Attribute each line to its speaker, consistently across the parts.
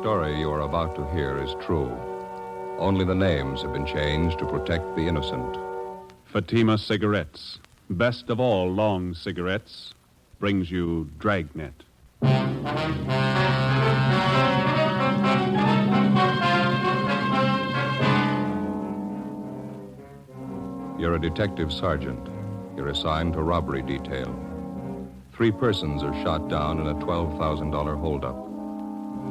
Speaker 1: story you are about to hear is true. Only the names have been changed to protect the innocent.
Speaker 2: Fatima Cigarettes, best of all long cigarettes, brings you Dragnet.
Speaker 1: You're a detective sergeant. You're assigned to robbery detail. 3 persons are shot down in a $12,000 holdup.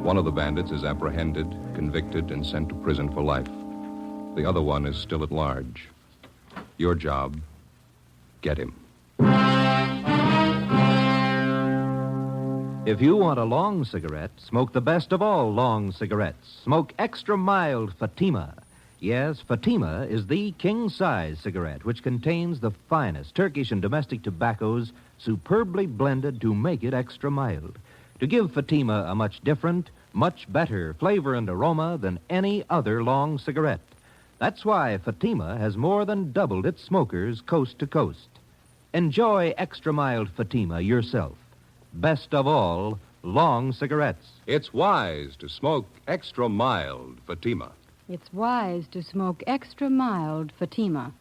Speaker 1: One of the bandits is apprehended, convicted, and sent to prison for life. The other one is still at large. Your job, get him.
Speaker 3: If you want a long cigarette, smoke the best of all long cigarettes. Smoke extra mild Fatima. Yes, Fatima is the king-size cigarette, which contains the finest Turkish and domestic tobaccos superbly blended to make it extra mild, to give Fatima a much different, much better flavor and aroma than any other long cigarette. That's why Fatima has more than doubled its smokers coast to coast. Enjoy extra mild Fatima yourself. Best of all, long cigarettes.
Speaker 1: It's wise to smoke extra mild Fatima.
Speaker 4: It's wise to smoke extra mild Fatima.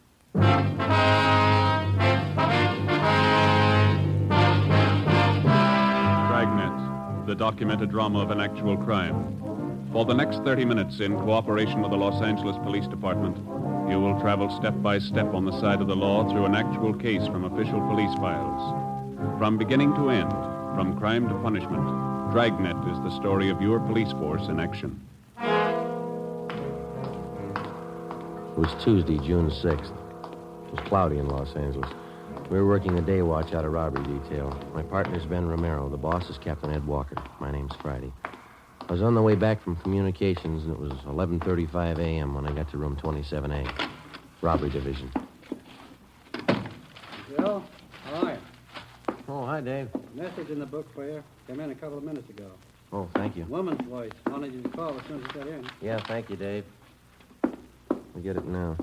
Speaker 2: Dragnet, the documented drama of an actual crime. For the next 30 minutes, in cooperation with the Los Angeles Police Department, you will travel step by step on the side of the law through an actual case from official police files. From beginning to end, from crime to punishment, Dragnet is the story of your police force in action.
Speaker 5: It was Tuesday, June 6th. It was cloudy in Los Angeles. We were working the day watch out of robbery detail. My partner's Ben Romero. The boss is Captain Ed Walker. My name's Friday. I was on the way back from communications, and it was 11:35 a.m. when I got to room 27A, robbery division.
Speaker 6: Joe, how are you?
Speaker 5: Oh, hi, Dave.
Speaker 6: Message in the book for you. Came in a couple of minutes ago.
Speaker 5: Oh, thank you.
Speaker 6: Woman's voice. Wanted you to call as soon as you got in.
Speaker 5: Yeah, thank you, Dave. We get it now.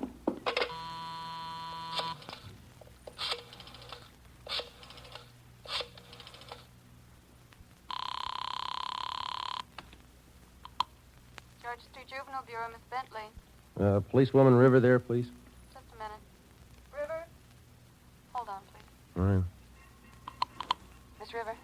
Speaker 7: George Street Juvenile Bureau, Miss Bentley.
Speaker 5: Policewoman River there, please.
Speaker 7: Just a minute. River? Hold on, please.
Speaker 5: All right.
Speaker 7: Miss River?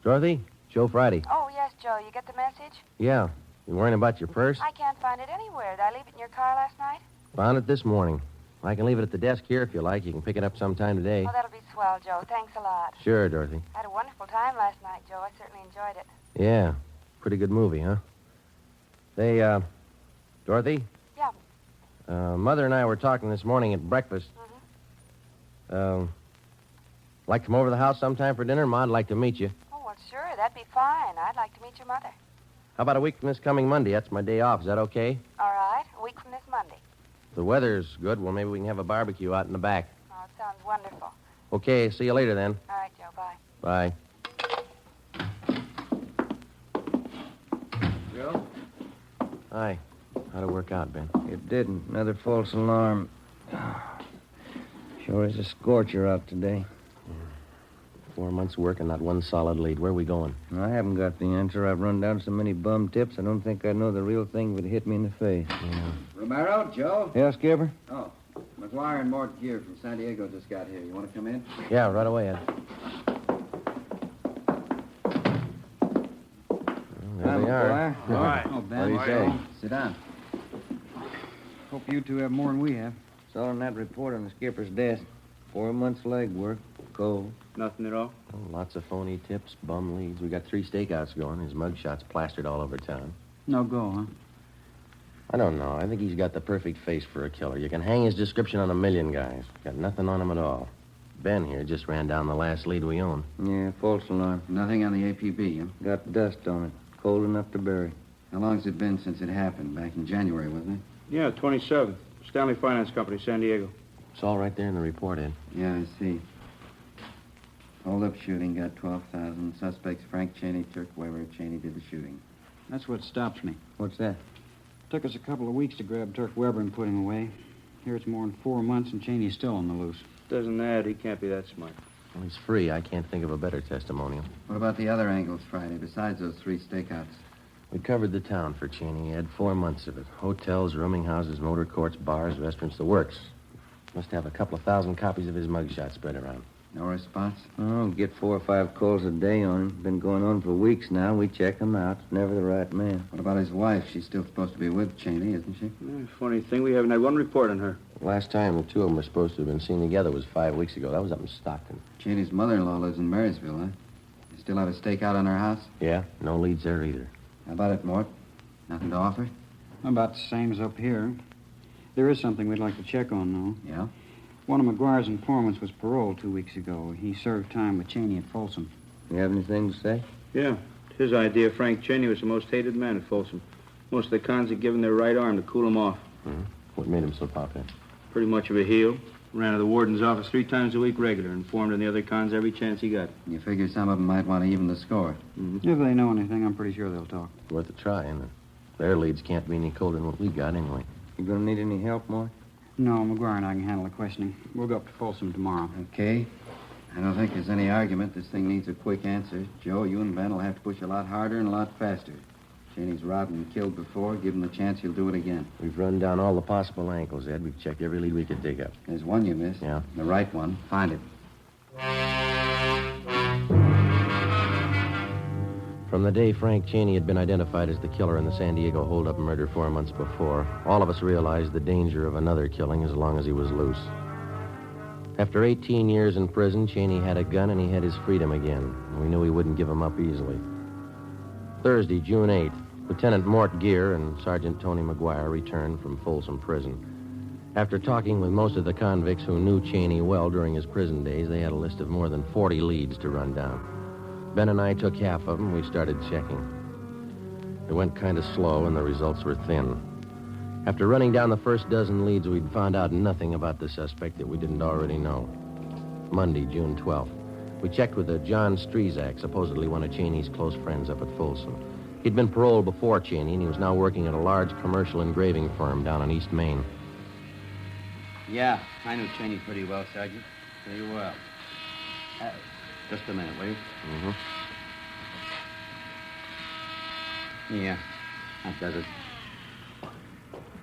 Speaker 5: Dorothy? Joe Friday.
Speaker 7: Oh, yes, Joe. You get the message?
Speaker 5: Yeah. You worrying about your purse?
Speaker 7: I can't find it anywhere. Did I leave it in your car last night?
Speaker 5: Found it this morning. I can leave it at the desk here if you like. You can pick it up sometime today.
Speaker 7: Oh, that'll be swell, Joe. Thanks a lot.
Speaker 5: Sure, Dorothy.
Speaker 7: I had a wonderful time last night, Joe. I certainly enjoyed it.
Speaker 5: Yeah. Pretty good movie, huh? They, Dorothy?
Speaker 7: Yeah.
Speaker 5: Mother and I were talking this morning at breakfast. Like to come over to the house sometime for dinner? Ma'd like to meet you.
Speaker 7: Oh, well, sure. That'd be fine. I'd like to meet your mother.
Speaker 5: How about a week from this coming Monday? That's my day off. Is that okay?
Speaker 7: All right. A week from this Monday.
Speaker 5: If the weather's good, well, maybe we can have a barbecue out in the back.
Speaker 7: Oh, it sounds wonderful.
Speaker 5: Okay, see you later then.
Speaker 7: All right, Joe. Bye.
Speaker 5: Bye.
Speaker 6: Joe?
Speaker 5: Hi. How'd it work out, Ben?
Speaker 6: It didn't. Another false alarm. Sure is a scorcher out today.
Speaker 5: 4 months' work and not one solid lead. Where are we going?
Speaker 6: I haven't got the answer. I've run down so many bum tips, I don't think I'd know the real thing if it hit me in the face.
Speaker 5: Yeah.
Speaker 8: Romero, Joe?
Speaker 6: Yeah, Skipper?
Speaker 8: Oh, McGuire and Mort Gear from San Diego just got here. You want to come in?
Speaker 5: Yeah, right away, Ed. There they are.
Speaker 6: All right. Oh, Ben.
Speaker 5: What do you say?
Speaker 8: Sit down.
Speaker 6: Hope you two have more than we have. Saw on that report on the skipper's desk. 4 months leg work. Cold.
Speaker 8: Nothing at all?
Speaker 5: Oh, lots of phony tips, bum leads. We got 3 stakeouts going. His mugshot's plastered all over town.
Speaker 6: No go, huh?
Speaker 5: I don't know. I think he's got the perfect face for a killer. You can hang his description on a million guys. Got nothing on him at all. Ben here just ran down the last lead we own.
Speaker 6: Yeah, false alarm.
Speaker 8: Nothing on the APB, huh?
Speaker 6: Got dust on it. Cold enough to bury.
Speaker 8: How long's it been since it happened? Back in January, wasn't it?
Speaker 9: Yeah, 27th. Stanley Finance Company, San Diego.
Speaker 5: It's all right there in the report, Ed.
Speaker 8: Yeah, I see. Hold-up shooting, got 12,000. Suspects Frank Cheney, Turk Weber. Cheney did the shooting.
Speaker 6: That's what stops me.
Speaker 8: What's that?
Speaker 6: Took us a couple of weeks to grab Turk Weber and put him away. Here it's more than 4 months and Cheney's still on the loose.
Speaker 9: Doesn't add. He can't be that smart.
Speaker 5: Well, he's free. I can't think of a better testimonial.
Speaker 8: What about the other angles Friday, besides those 3 stakeouts?
Speaker 5: We covered the town for Cheney. He had 4 months of it. Hotels, rooming houses, motor courts, bars, restaurants, the works. Must have a couple of thousand copies of his mugshot spread around.
Speaker 8: No response?
Speaker 6: Oh, get 4 or 5 calls a day on him. Been going on for weeks now. We check him out. Never the right man.
Speaker 8: What about his wife? She's still supposed to be with Cheney, isn't she?
Speaker 9: Funny thing, we haven't had one report on her.
Speaker 5: Last time the two of them were supposed to have been seen together was 5 weeks ago. That was up in Stockton.
Speaker 8: Cheney's mother-in-law lives in Marysville, huh? You still have a stakeout on her house?
Speaker 5: Yeah, no leads there either.
Speaker 8: How about it, Mort? Nothing to offer?
Speaker 10: About the same as up here. There is something we'd like to check on, though.
Speaker 8: Yeah?
Speaker 10: One of McGuire's informants was paroled 2 weeks ago. He served time with Cheney at Folsom.
Speaker 6: You have anything to say?
Speaker 9: Yeah. It's his idea Frank Cheney was the most hated man at Folsom. Most of the cons had given their right arm to cool him off.
Speaker 5: Mm-hmm. What made him so popular?
Speaker 9: Pretty much of a heel. Ran to the warden's office 3 times a week regular. Informed on the other cons every chance he got.
Speaker 8: You figure some of them might want to even the score.
Speaker 10: If they know anything, I'm pretty sure they'll talk.
Speaker 5: Worth a try, isn't it? Their leads can't be any colder than what we got anyway.
Speaker 6: You gonna need any help, Mort?
Speaker 10: No, McGuire and I can handle the questioning. We'll go up to Folsom tomorrow.
Speaker 8: Okay. I don't think there's any argument. This thing needs a quick answer. Joe, you and Ben will have to push a lot harder and a lot faster. Cheney's robbed and killed before. Give him the chance, he'll do it again.
Speaker 5: We've run down all the possible angles, Ed. We've checked every lead we could dig up.
Speaker 8: There's one you missed.
Speaker 5: Yeah?
Speaker 8: The right one. Find it.
Speaker 5: From the day Frank Cheney had been identified as the killer in the San Diego hold-up murder 4 months before, all of us realized the danger of another killing as long as he was loose. After 18 years in prison, Cheney had a gun and he had his freedom again. We knew he wouldn't give him up easily. Thursday, June 8th, Lieutenant Mort Gear and Sergeant Tony McGuire returned from Folsom Prison. After talking with most of the convicts who knew Cheney well during his prison days, they had a list of more than 40 leads to run down. Ben and I took half of them. We started checking. It went kind of slow, and the results were thin. After running down the first dozen leads, we'd found out nothing about the suspect that we didn't already know. Monday, June 12th. We checked with a John Strezak, supposedly one of Cheney's close friends up at Folsom. He'd been paroled before Cheney, and he was now working at a large commercial engraving firm down on East Main.
Speaker 11: Yeah, I knew Cheney pretty well, Sergeant. Pretty well. Just a minute, will you?
Speaker 5: Mm-hmm.
Speaker 11: Yeah, that does it.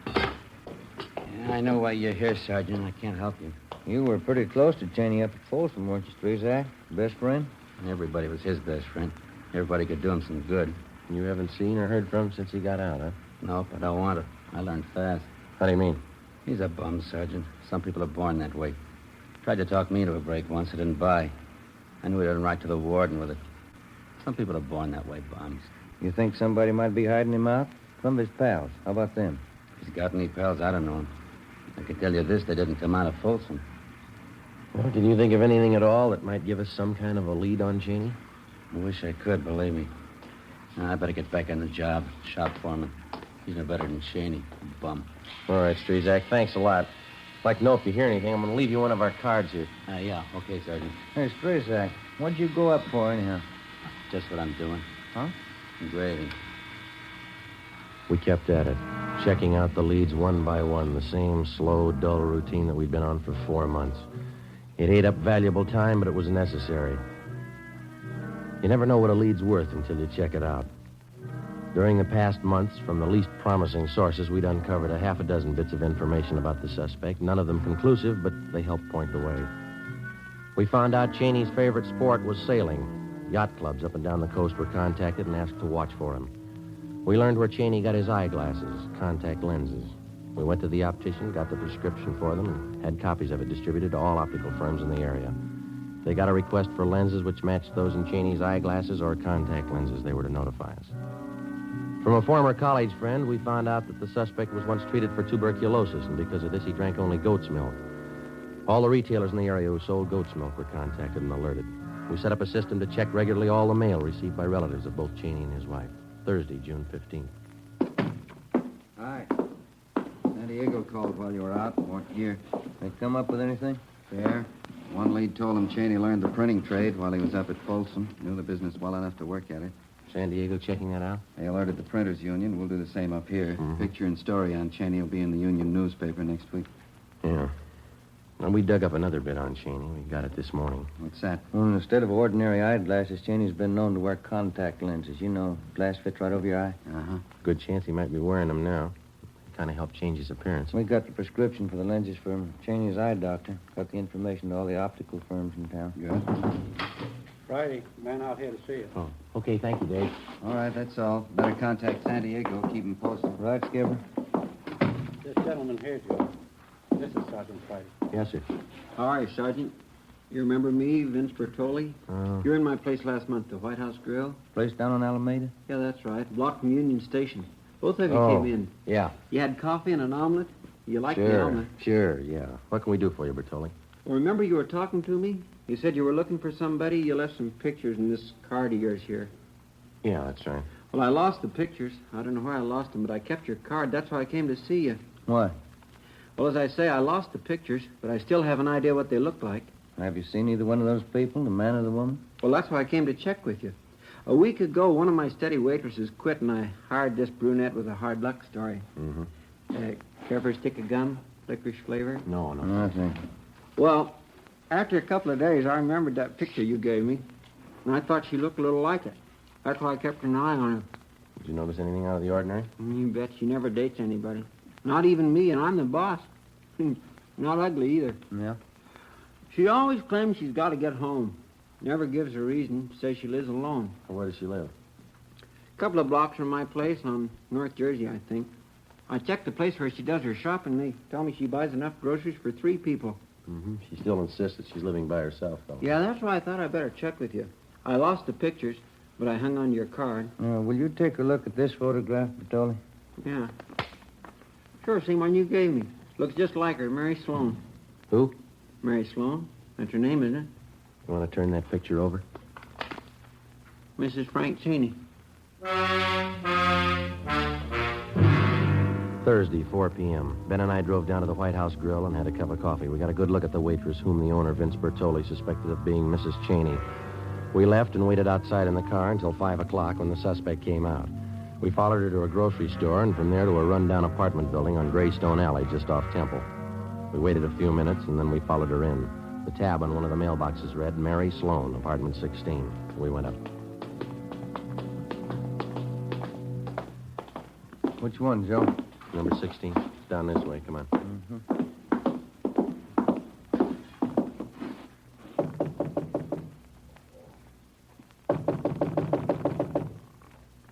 Speaker 11: Yeah, I know why you're here, Sergeant. I can't help you.
Speaker 6: You were pretty close to Cheney up at Folsom, weren't you, Strezak? Best friend?
Speaker 11: Everybody was his best friend. Everybody could do him some good.
Speaker 5: You haven't seen or heard from him since he got out, huh?
Speaker 11: Nope, I don't want to. I learned fast.
Speaker 5: How do you mean?
Speaker 11: He's a bum, Sergeant. Some people are born that way. Tried to talk me into a break once. I didn't buy. I knew he didn't write to the warden with it. Some people are born that way, bums.
Speaker 6: You think somebody might be hiding him out? Some of his pals. How about them?
Speaker 11: If he's got any pals, I don't know him. I can tell you this, they didn't come out of Folsom.
Speaker 5: Well, can you think of anything at all that might give us some kind of a lead on Cheney?
Speaker 11: I wish I could, believe me. I better get back on the job. Shop foreman. He's no better than Cheney. Bum.
Speaker 5: All right, Strezak, thanks a lot. I'd like to know if you hear anything. I'm going to leave you one of our cards here.
Speaker 11: Yeah, okay, Sergeant.
Speaker 6: Hey, Strezak, what'd you go up for, anyhow?
Speaker 11: Just what I'm doing.
Speaker 6: Huh?
Speaker 11: Engraving.
Speaker 5: We kept at it, checking out the leads one by one, the same slow, dull routine that we'd been on for 4 months. It ate up valuable time, but it was necessary. You never know what a lead's worth until you check it out. During the past months, from the least promising sources, we'd uncovered a half a dozen bits of information about the suspect, none of them conclusive, but they helped point the way. We found out Cheney's favorite sport was sailing. Yacht clubs up and down the coast were contacted and asked to watch for him. We learned where Cheney got his eyeglasses, contact lenses. We went to the optician, got the prescription for them, and had copies of it distributed to all optical firms in the area. They got a request for lenses which matched those in Cheney's eyeglasses or contact lenses. They were to notify us. From a former college friend, we found out that the suspect was once treated for tuberculosis, and because of this, he drank only goat's milk. All the retailers in the area who sold goat's milk were contacted and alerted. We set up a system to check regularly all the mail received by relatives of both Cheney and his wife. Thursday, June 15th.
Speaker 6: Hi. San Diego called while you were out. Mort Gear. They come up with anything?
Speaker 8: Fair. One lead told him Cheney learned the printing trade while he was up at Folsom. Knew the business well enough to work at it.
Speaker 5: San Diego checking that out?
Speaker 8: They alerted the printers' union. We'll do the same up here.
Speaker 5: Mm-hmm.
Speaker 8: Picture and story on Cheney will be in the union newspaper next week.
Speaker 5: Yeah. And we dug up another bit on Cheney. We got it this morning.
Speaker 8: What's that?
Speaker 6: Well, instead of ordinary eyeglasses, Cheney's been known to wear contact lenses. You know, glass fits right over your eye.
Speaker 8: Uh-huh.
Speaker 5: Good chance he might be wearing them now. Kind of helped change his appearance.
Speaker 6: We got the prescription for the lenses from Cheney's eye doctor. Got the information to all the optical firms in town.
Speaker 8: Good.
Speaker 10: Friday, man out here to see you.
Speaker 5: Oh, okay, thank you, Dave.
Speaker 8: All right, that's all. Better contact San Diego. Keep him posted.
Speaker 6: Right, Skipper?
Speaker 10: This gentleman here, Joe. This is Sergeant Friday.
Speaker 5: Yes, sir.
Speaker 12: How are you, Sergeant? You remember me, Vince Bertoli? You're in my place last month, the White House Grill.
Speaker 6: Place down on Alameda?
Speaker 12: Yeah, that's right. Block from Union Station. Both of you
Speaker 5: Oh,
Speaker 12: came in.
Speaker 5: Yeah.
Speaker 12: You had coffee and an omelet? You liked the omelet.
Speaker 5: Sure, yeah. What can we do for you, Bertoli?
Speaker 12: Well, remember you were talking to me? You said you were looking for somebody. You left some pictures in this card of yours here.
Speaker 5: Yeah, that's right.
Speaker 12: Well, I lost the pictures. I don't know where I lost them, but I kept your card. That's why I came to see you.
Speaker 6: What?
Speaker 12: Well, as I say, I lost the pictures, but I still have an idea what they look like.
Speaker 6: Have you seen either one of those people, the man or the woman?
Speaker 12: Well, that's why I came to check with you. A week ago, one of my steady waitresses quit, and I hired this brunette with a hard luck story.
Speaker 5: Mm-hmm.
Speaker 12: Care for a stick of gum? Licorice flavor?
Speaker 5: No.
Speaker 6: Nothing.
Speaker 12: Well, after a couple of days, I remembered that picture you gave me, and I thought she looked a little like it. That's why I kept an eye on her.
Speaker 5: Did you notice anything out of the ordinary?
Speaker 12: You bet she never dates anybody. Not even me, and I'm the boss. Not ugly either.
Speaker 6: Yeah?
Speaker 12: She always claims she's got to get home. Never gives a reason. Says she lives alone.
Speaker 5: Where does she live?
Speaker 12: A couple of blocks from my place on North Jersey, I think. I checked the place where she does her shopping. They tell me she buys enough groceries for 3 people.
Speaker 5: Mm-hmm. She still insists that she's living by herself, though.
Speaker 12: Yeah, that's why I thought I'd better check with you. I lost the pictures, but I hung on to your card.
Speaker 6: Will you take a look at this photograph, Bertoli?
Speaker 12: Yeah. Sure, same one you gave me. Looks just like her, Mary Sloan.
Speaker 5: Who?
Speaker 12: Mary Sloan. That's her name, isn't it?
Speaker 5: You want to turn that picture over?
Speaker 12: Mrs. Frank Cheney.
Speaker 5: Thursday, 4 p.m. Ben and I drove down to the White House Grill and had a cup of coffee. We got a good look at the waitress whom the owner, Vince Bertoli, suspected of being Mrs. Cheney. We left and waited outside in the car until 5 o'clock when the suspect came out. We followed her to a grocery store and from there to a run-down apartment building on Greystone Alley just off Temple. We waited a few minutes and then we followed her in. The tab on one of the mailboxes read, Mary Sloan, apartment 16. We went up.
Speaker 6: Which one, Joe?
Speaker 5: Number 16. It's down this way. Come on.
Speaker 6: Mm-hmm.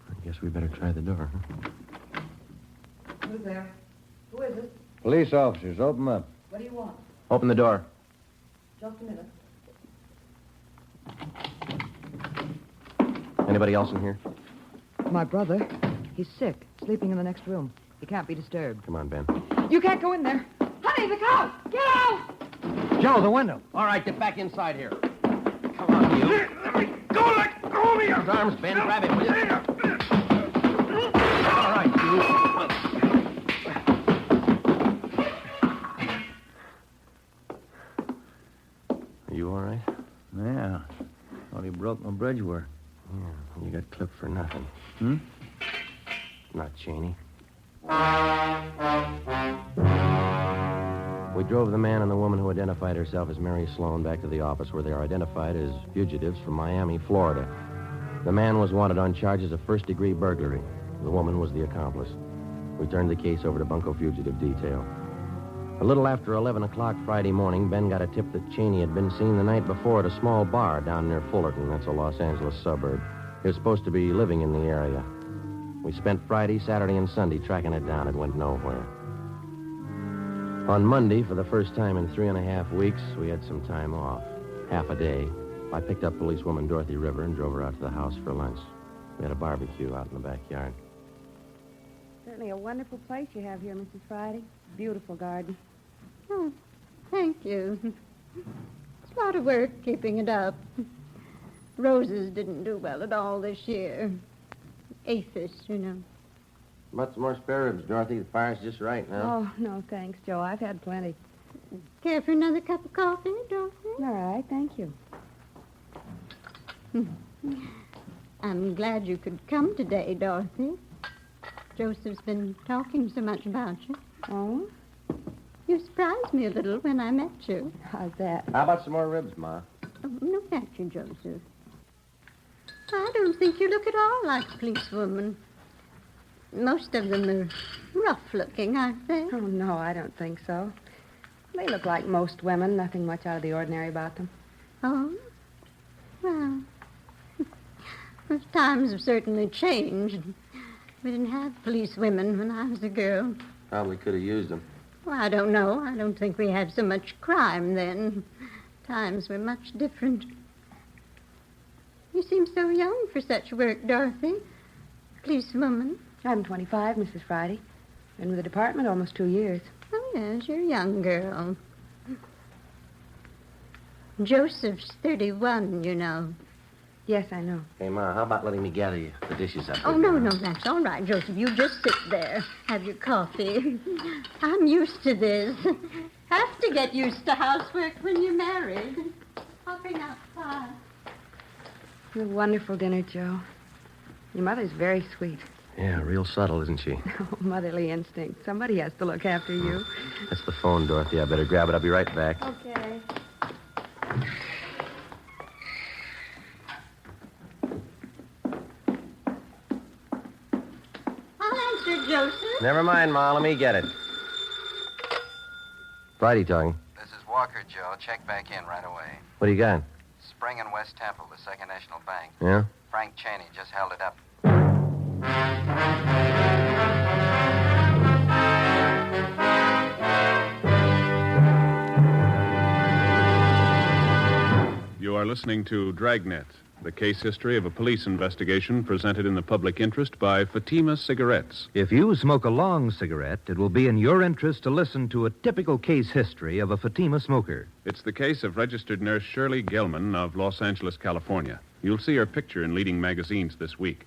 Speaker 5: I guess we better try the door, huh?
Speaker 13: Who's there? Who is it?
Speaker 6: Police officers, open up.
Speaker 13: What do you want?
Speaker 5: Open the door.
Speaker 13: Just a minute.
Speaker 5: Anybody else in here?
Speaker 13: My brother. He's sick, sleeping in the next room. He can't be disturbed.
Speaker 5: Come on, Ben.
Speaker 13: You can't go in there. Honey, look out! Get out!
Speaker 5: Joe, the window. All right, get back inside here. Come on, you.
Speaker 7: Let me go! Let go of me!
Speaker 5: His arms, Ben. Grab him, will you? All right, you. Are you all right?
Speaker 6: Yeah. Thought he broke my bridge work.
Speaker 5: Yeah, you got clipped for nothing.
Speaker 6: Hmm?
Speaker 5: Not Cheney. We drove the man and the woman who identified herself as Mary Sloan back to the office where they are identified as fugitives from Miami, Florida. The man was wanted on charges of first-degree burglary. The woman was the accomplice. We turned the case over to Bunko Fugitive Detail. A little after 11 o'clock Friday morning, Ben got a tip that Cheney had been seen the night before at a small bar down near Fullerton. That's a Los Angeles suburb. He was supposed to be living in the area. We spent Friday, Saturday, and Sunday tracking it down. It went nowhere. On Monday, for the first time in 3.5 weeks, we had some time off. Half a day. I picked up policewoman Dorothy River and drove her out to the house for lunch. We had a barbecue out in the backyard.
Speaker 4: Certainly a wonderful place you have here, Mrs. Friday. Beautiful garden.
Speaker 14: Oh, thank you. It's a lot of work keeping it up. Roses didn't do well at all this year. Aphis, you know.
Speaker 5: About some more spare ribs, Dorothy. The fire's just right now.
Speaker 4: Oh, no, thanks, Joe. I've had plenty.
Speaker 14: Care for another cup of coffee, Dorothy?
Speaker 4: All right, thank you.
Speaker 14: I'm glad you could come today, Dorothy. Joseph's been talking so much about you.
Speaker 4: Oh?
Speaker 14: You surprised me a little when I met you.
Speaker 4: How's that?
Speaker 5: How about some more ribs, Ma?
Speaker 14: Oh, no, thank you, Joseph. I don't think you look at all like a policewoman. Most of them are rough-looking, aren't they?
Speaker 4: Oh, no, I don't think so. They look like most women, nothing much out of the ordinary about them.
Speaker 14: Oh? Well, those times have certainly changed. We didn't have policewomen when I was a girl.
Speaker 5: Probably could have used them.
Speaker 14: Well, I don't know. I don't think we had so much crime then. Times were much different. You seem so young for such work, Dorothy. Policewoman.
Speaker 4: I'm 25, Mrs. Friday. Been with the department almost 2 years.
Speaker 14: Oh, yes, you're a young girl. Joseph's 31, you know.
Speaker 4: Yes, I know.
Speaker 5: Hey, Ma, how about letting me gather you the dishes up?
Speaker 14: Oh, no, that's all right, Joseph. You just sit there. Have your coffee. I'm used to this. Have to get used to housework when you're married. I'll bring out pie.
Speaker 4: It's a wonderful dinner, Joe. Your mother's very sweet.
Speaker 5: Yeah, real subtle, isn't she?
Speaker 4: Oh, motherly instinct. Somebody has to look after you.
Speaker 5: That's the phone, Dorothy. I better grab it. I'll be right back.
Speaker 4: Okay.
Speaker 14: I'll answer, Joseph.
Speaker 5: Never mind, Ma. Let me get it. Friday talking.
Speaker 8: This is Walker, Joe. Check back in right away.
Speaker 5: What do you got?
Speaker 8: Spring and West Temple, the Second National Bank.
Speaker 5: Yeah?
Speaker 8: Frank Cheney just held it up.
Speaker 2: You are listening to Dragnet, the case history of a police investigation presented in the public interest by Fatima Cigarettes.
Speaker 3: If you smoke a long cigarette, it will be in your interest to listen to a typical case history of a Fatima smoker.
Speaker 2: It's the case of registered nurse Shirley Gelman of Los Angeles, California. You'll see her picture in leading magazines this week.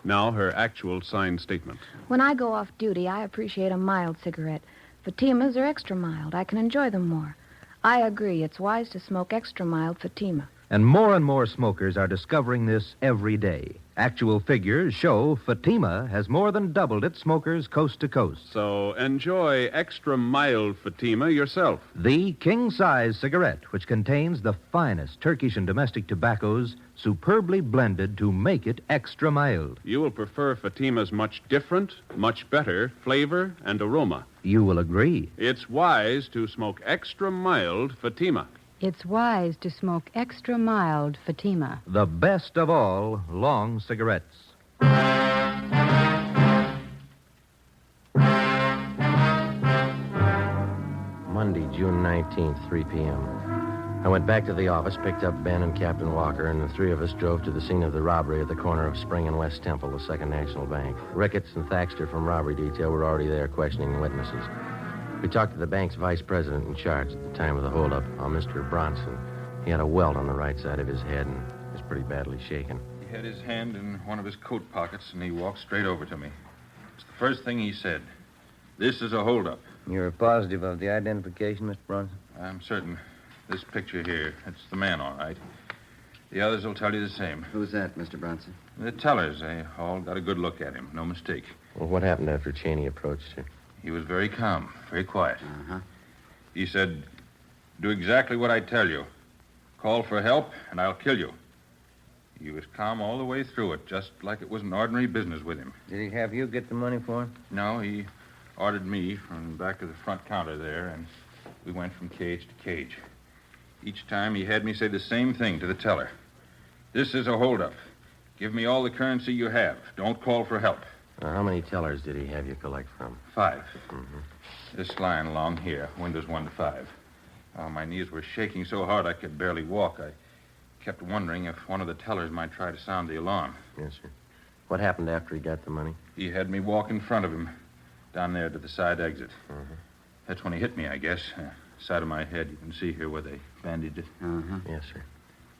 Speaker 2: Now, her actual signed statement.
Speaker 15: When I go off duty, I appreciate a mild cigarette. Fatimas are extra mild. I can enjoy them more. I agree. It's wise to smoke extra mild Fatima.
Speaker 3: And more smokers are discovering this every day. Actual figures show Fatima has more than doubled its smokers coast to coast.
Speaker 2: So enjoy extra mild Fatima yourself.
Speaker 3: The king-size cigarette, which contains the finest Turkish and domestic tobaccos, superbly blended to make it extra mild.
Speaker 2: You will prefer Fatima's much different, much better flavor and aroma.
Speaker 3: You will agree.
Speaker 2: It's wise to smoke extra mild Fatima.
Speaker 16: It's wise to smoke extra mild Fatima.
Speaker 3: The best of all long cigarettes.
Speaker 5: Monday, June 19th, 3 p.m. I went back to the office, picked up Ben and Captain Walker, and the three of us drove to the scene of the robbery at the corner of Spring and West Temple, the Second National Bank. Ricketts and Thaxter from robbery detail were already there questioning witnesses. We talked to the bank's vice president in charge at the time of the holdup, Mr. Bronson. He had a welt on the right side of his head and was pretty badly shaken.
Speaker 1: He had his hand in one of his coat pockets, and he walked straight over to me. It's the first thing he said. This is a holdup.
Speaker 6: You're positive of the identification, Mr. Bronson?
Speaker 1: I'm certain. This picture here, it's the man, all right. The others will tell you the same.
Speaker 8: Who's that, Mr. Bronson?
Speaker 1: The tellers, they all got a good look at him. No mistake.
Speaker 5: Well, what happened after Cheney approached her?
Speaker 1: He was very calm, very quiet.
Speaker 8: Uh-huh.
Speaker 1: He said, do exactly what I tell you. Call for help, and I'll kill you. He was calm all the way through it, just like it was an ordinary business with him.
Speaker 6: Did he have you get the money for him?
Speaker 1: No, he ordered me from back of the front counter there, and we went from cage to cage. Each time he had me say the same thing to the teller. This is a holdup. Give me all the currency you have. Don't call for help.
Speaker 5: How many tellers did he have you collect from?
Speaker 1: 5.
Speaker 5: Mm-hmm.
Speaker 1: This line along here, windows 1 to 5. My knees were shaking so hard I could barely walk. I kept wondering if one of the tellers might try to sound the alarm.
Speaker 5: Yes, sir. What happened after he got the money?
Speaker 1: He had me walk in front of him, down there to the side exit.
Speaker 5: Mm-hmm.
Speaker 1: That's when he hit me, I guess. Side of my head, you can see here where they bandaged it.
Speaker 8: Uh-huh.
Speaker 5: Yes, sir.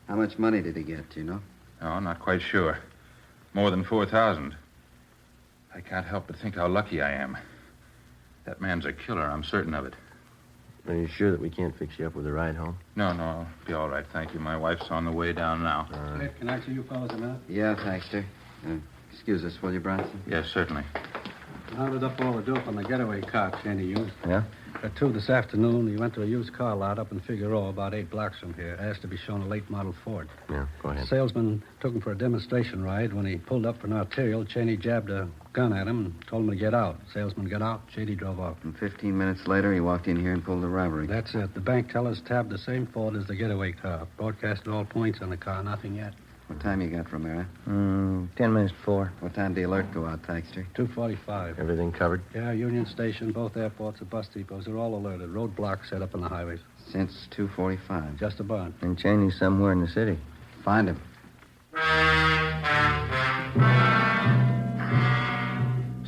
Speaker 8: How much money did he get, do you know?
Speaker 1: No, not quite sure. More than 4,000. I can't help but think how lucky I am. That man's a killer, I'm certain of it.
Speaker 5: Are you sure that we can't fix you up with a ride home?
Speaker 1: No, I'll be all right, thank you. My wife's on the way down now.
Speaker 10: Can I see you fellas a minute?
Speaker 8: Yeah, Thaxter. Excuse us, will you, Bronson?
Speaker 1: Yes, certainly.
Speaker 10: Rounded up all the dope on the getaway car Cheney used.
Speaker 5: Yeah?
Speaker 17: At 2 this afternoon, he went to a used car lot up in Figueroa, about 8 blocks from here. Asked to be shown a late model Ford.
Speaker 5: Yeah, go ahead.
Speaker 17: Salesman took him for a demonstration ride. When he pulled up for an arterial, Cheney jabbed a gun at him and told him to get out. Salesman got out. Cheney drove off.
Speaker 8: And 15 minutes later, he walked in here and pulled the robbery.
Speaker 17: That's it. The bank tellers tabbed the same Ford as the getaway car. Broadcasted all points on the car. Nothing yet.
Speaker 8: What time you got, Romero?
Speaker 5: 10 minutes before.
Speaker 8: What time did the alert go out, Taxter?
Speaker 17: 2:45.
Speaker 5: Everything covered?
Speaker 17: Yeah, Union Station, both airports, the bus depots. They're all alerted. Roadblocks set up on the highways.
Speaker 8: Since 2:45.
Speaker 17: Just about.
Speaker 5: And Cheney's somewhere in the city.
Speaker 8: Find him.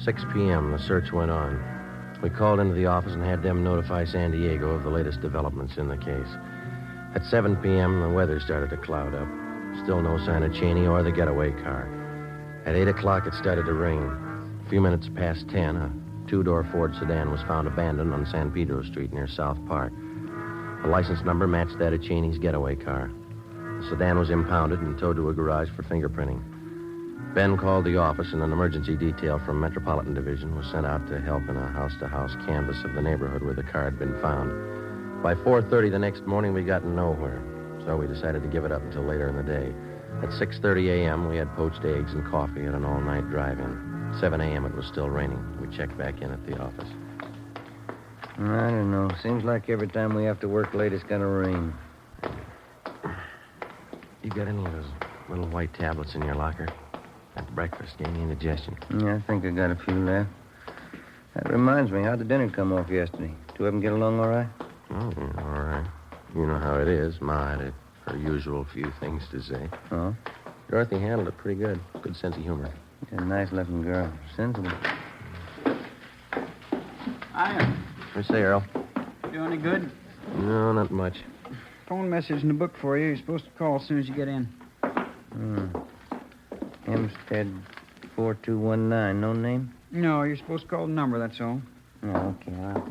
Speaker 5: 6 p.m., the search went on. We called into the office and had them notify San Diego of the latest developments in the case. At 7 p.m., the weather started to cloud up. Still no sign of Cheney or the getaway car. At 8 o'clock, it started to rain. A few minutes past 10, a two-door Ford sedan was found abandoned on San Pedro Street near South Park. The license number matched that of Cheney's getaway car. The sedan was impounded and towed to a garage for fingerprinting. Ben called the office, and an emergency detail from Metropolitan Division was sent out to help in a house-to-house canvass of the neighborhood where the car had been found. By 4:30 the next morning, we got nowhere, so we decided to give it up until later in the day. At 6:30 a.m., we had poached eggs and coffee at an all-night drive-in. 7 a.m., it was still raining. We checked back in at the office.
Speaker 6: I don't know. Seems like every time we have to work late, it's gonna rain.
Speaker 5: You got any of those little white tablets in your locker? That breakfast gave me indigestion.
Speaker 6: Yeah, I think I got a few left. That reminds me, how'd the dinner come off yesterday? Two of them get along all right?
Speaker 5: Oh, yeah, all right. You know how it is. Ma had her usual few things to say.
Speaker 6: Oh?
Speaker 5: Dorothy handled it pretty good. Good sense of humor.
Speaker 6: Yeah, nice-looking girl. Sensible.
Speaker 10: Hiya.
Speaker 5: What say, Earl?
Speaker 10: Do any good?
Speaker 5: No, not much.
Speaker 10: Phone message in the book for you. You're supposed to call as soon as you get in.
Speaker 6: Hempstead 4219. No name?
Speaker 10: No, you're supposed to call the number, that's all.
Speaker 6: Oh, okay.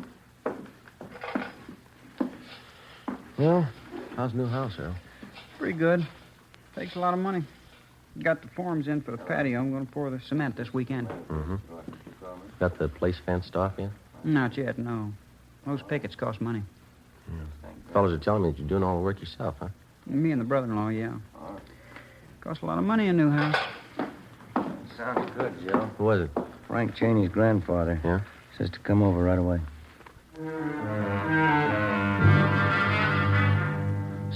Speaker 5: Well, how's the new house, Earl?
Speaker 10: Pretty good. Takes a lot of money. Got the forms in for the patio. I'm going to pour the cement this weekend.
Speaker 5: Mm-hmm. Got the place fenced off yet?
Speaker 10: Not yet, no. Most pickets cost money.
Speaker 5: Fellas are telling me that you're doing all the work yourself, huh?
Speaker 10: Me and the brother-in-law, yeah. Costs a lot of money, a new house.
Speaker 6: Sounds good, Joe.
Speaker 5: Who was it?
Speaker 6: Frank Cheney's grandfather.
Speaker 5: Yeah?
Speaker 6: Says to come over right away.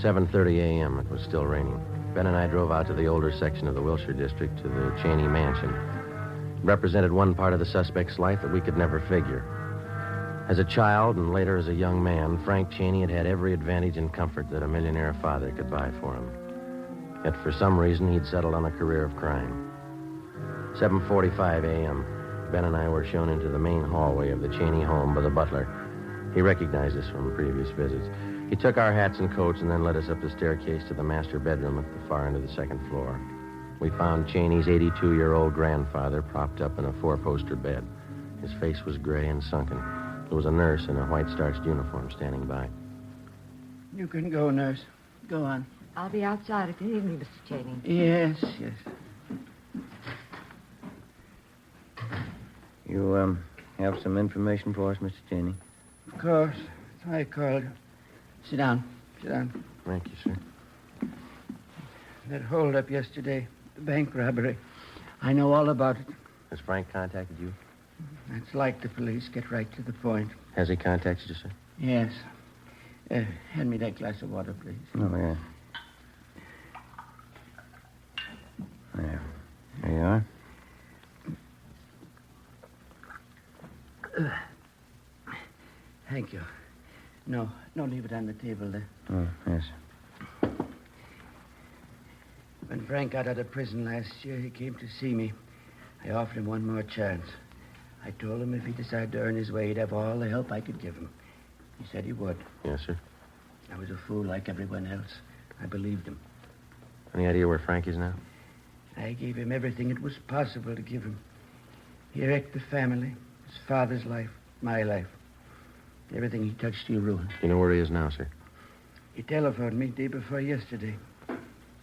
Speaker 5: 7:30 a.m. It was still raining. Ben and I drove out to the older section of the Wilshire district to the Cheney mansion. It represented one part of the suspect's life that we could never figure. As a child and later as a young man, Frank Cheney had had every advantage and comfort that a millionaire father could buy for him. Yet for some reason, he'd settled on a career of crime. 7:45 a.m. Ben and I were shown into the main hallway of the Cheney home by the butler. He recognized us from previous visits. He took our hats and coats and then led us up the staircase to the master bedroom at the far end of the second floor. We found Cheney's 82-year-old grandfather propped up in a four-poster bed. His face was gray and sunken. There was a nurse in a white-starched uniform standing by.
Speaker 12: You can go, nurse. Go on.
Speaker 13: I'll be outside if you need me, Mr. Cheney.
Speaker 12: Yes, yes.
Speaker 6: You, have some information for us, Mr. Cheney?
Speaker 12: Of course. I called. Sit down. Sit down.
Speaker 5: Thank you, sir.
Speaker 12: That holdup yesterday, the bank robbery. I know all about it.
Speaker 5: Has Frank contacted you?
Speaker 12: It's like the police. Get right to the point.
Speaker 5: Has he contacted you, sir?
Speaker 12: Yes. Hand me that glass of water, please.
Speaker 6: Oh, yeah. There. There you are.
Speaker 12: Thank you. No, leave it on the table there.
Speaker 6: Oh, yes.
Speaker 12: When Frank got out of prison last year, he came to see me. I offered him one more chance. I told him if he decided to earn his way, he'd have all the help I could give him. He said he would.
Speaker 5: Yes, sir.
Speaker 12: I was a fool like everyone else. I believed him.
Speaker 5: Any idea where Frank is now?
Speaker 12: I gave him everything it was possible to give him. He wrecked the family, his father's life, my life. Everything he touched, he ruined.
Speaker 5: You know where he is now, sir?
Speaker 12: He telephoned me day before yesterday. He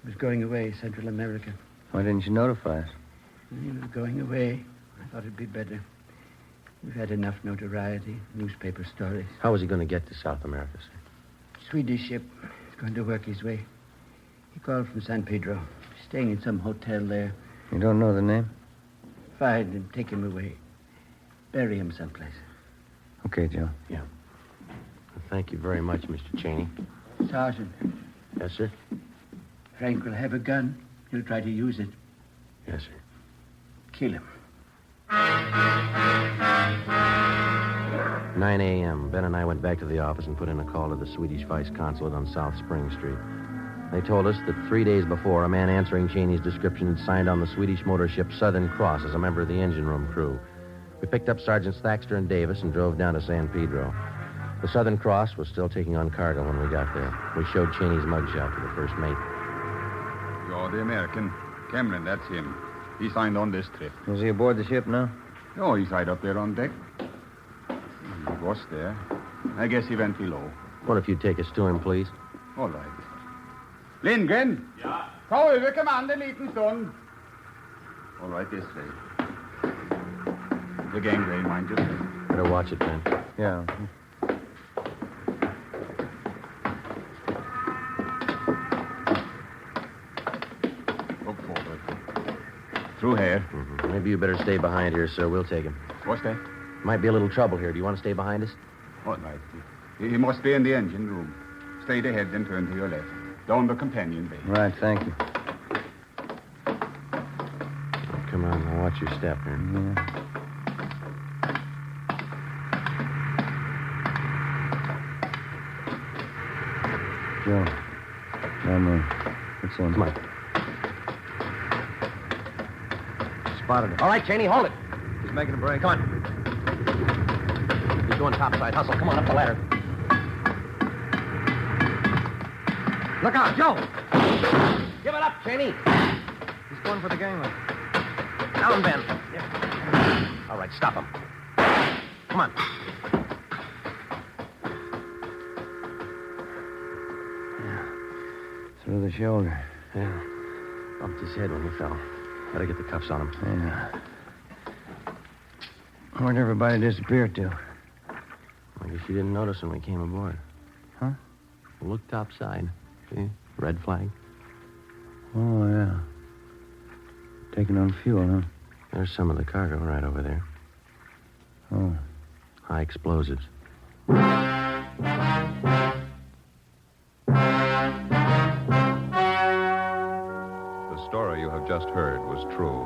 Speaker 12: was going away, Central America.
Speaker 6: Why didn't you notify us?
Speaker 12: He was going away. I thought it'd be better. We've had enough notoriety, newspaper stories.
Speaker 5: How is he going to get to South America, sir?
Speaker 12: Swedish ship. He's going to work his way. He called from San Pedro. Staying in some hotel there.
Speaker 6: You don't know the name?
Speaker 12: Find him, take him away. Bury him someplace.
Speaker 6: Okay, Joe.
Speaker 5: Yeah. Well, thank you very much, Mr. Cheney.
Speaker 12: Sergeant.
Speaker 5: Yes, sir?
Speaker 12: Frank will have a gun. He'll try to use it.
Speaker 5: Yes, sir.
Speaker 12: Kill him.
Speaker 5: 9 a.m. Ben and I went back to the office and put in a call to the Swedish Vice Consulate on South Spring Street. They told us that 3 days before, a man answering Cheney's description had signed on the Swedish motor ship Southern Cross as a member of the engine room crew. We picked up Sergeants Thaxter and Davis and drove down to San Pedro. The Southern Cross was still taking on cargo when we got there. We showed Cheney's mugshot to the first mate.
Speaker 18: You're the American. Cameron, that's him. He signed on this trip.
Speaker 6: Is he aboard the ship now?
Speaker 18: Oh, he's right up there on deck. He was there. I guess he went below.
Speaker 5: What if you take us to him, please?
Speaker 18: All right. Lindgren! Ja? Ta över kommando en liten stund. All right, this way. The gangway, mind you.
Speaker 5: Better watch it, Ben.
Speaker 6: Yeah.
Speaker 18: Look forward. Through here.
Speaker 5: Mm-hmm. Maybe you better stay behind here, sir. We'll take him.
Speaker 18: What's that?
Speaker 5: Might be a little trouble here. Do you want to stay behind us?
Speaker 18: All right. He must be in the engine room. Stay ahead, then turn to your left. Down the companion bay.
Speaker 6: Right, thank you.
Speaker 5: Come on, now watch your step here.
Speaker 6: Yeah. Joe. I'm in. What's in?
Speaker 5: Come on. Spotted him. All right, Cheney, hold it.
Speaker 3: He's making a break.
Speaker 5: Come on. He's going topside. Hustle. Come on, up the ladder. Look out, Joe! Give it up, Cheney.
Speaker 3: He's going for the gangway.
Speaker 5: Down, Ben. Yeah. All right, stop him. Come on.
Speaker 6: Yeah. Through the shoulder.
Speaker 5: Yeah. Bumped his head when he fell. Better get the cuffs on him.
Speaker 6: Yeah. Where'd everybody disappear to?
Speaker 5: I guess you didn't notice when we came aboard.
Speaker 6: Huh?
Speaker 5: Look topside. See? Red flag.
Speaker 6: Oh, yeah. Taking on fuel, huh?
Speaker 5: There's some of the cargo right over there.
Speaker 6: Oh.
Speaker 5: High explosives.
Speaker 1: The story you have just heard was true.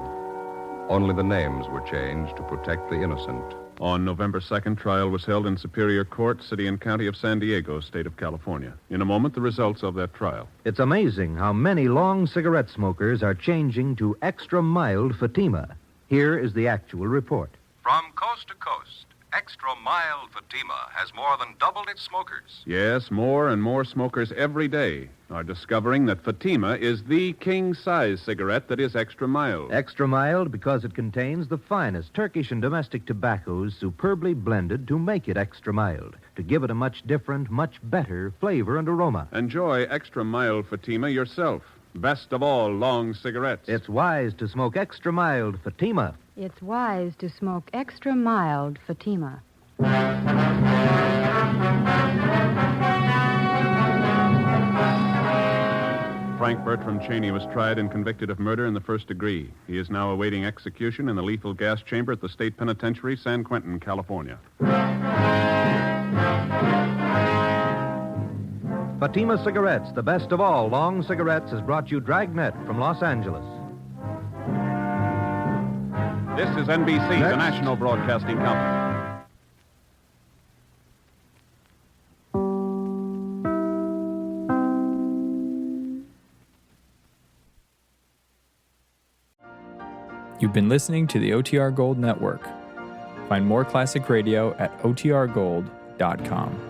Speaker 1: Only the names were changed to protect the innocent.
Speaker 2: On November 2nd, trial was held in Superior Court, City and County of San Diego, State of California. In a moment, the results of that trial.
Speaker 3: It's amazing how many long cigarette smokers are changing to extra mild Fatima. Here is the actual report.
Speaker 1: From coast to coast, extra mild Fatima has more than doubled its smokers.
Speaker 2: Yes, more and more smokers every day are discovering that Fatima is the king-size cigarette that is extra mild.
Speaker 3: Extra mild because it contains the finest Turkish and domestic tobaccos superbly blended to make it extra mild, to give it a much different, much better flavor and aroma.
Speaker 2: Enjoy extra mild Fatima yourself. Best of all long cigarettes.
Speaker 3: It's wise to smoke extra mild Fatima.
Speaker 16: It's wise to smoke extra mild Fatima.
Speaker 2: Frank Bertram Cheney was tried and convicted of murder in the first degree. He is now awaiting execution in the lethal gas chamber at the State Penitentiary, San Quentin, California.
Speaker 3: Fatima Cigarettes, the best of all long cigarettes, has brought you Dragnet from Los Angeles.
Speaker 2: This is NBC, the national broadcasting company.
Speaker 19: You've been listening to the OTR Gold Network. Find more classic radio at otrgold.com.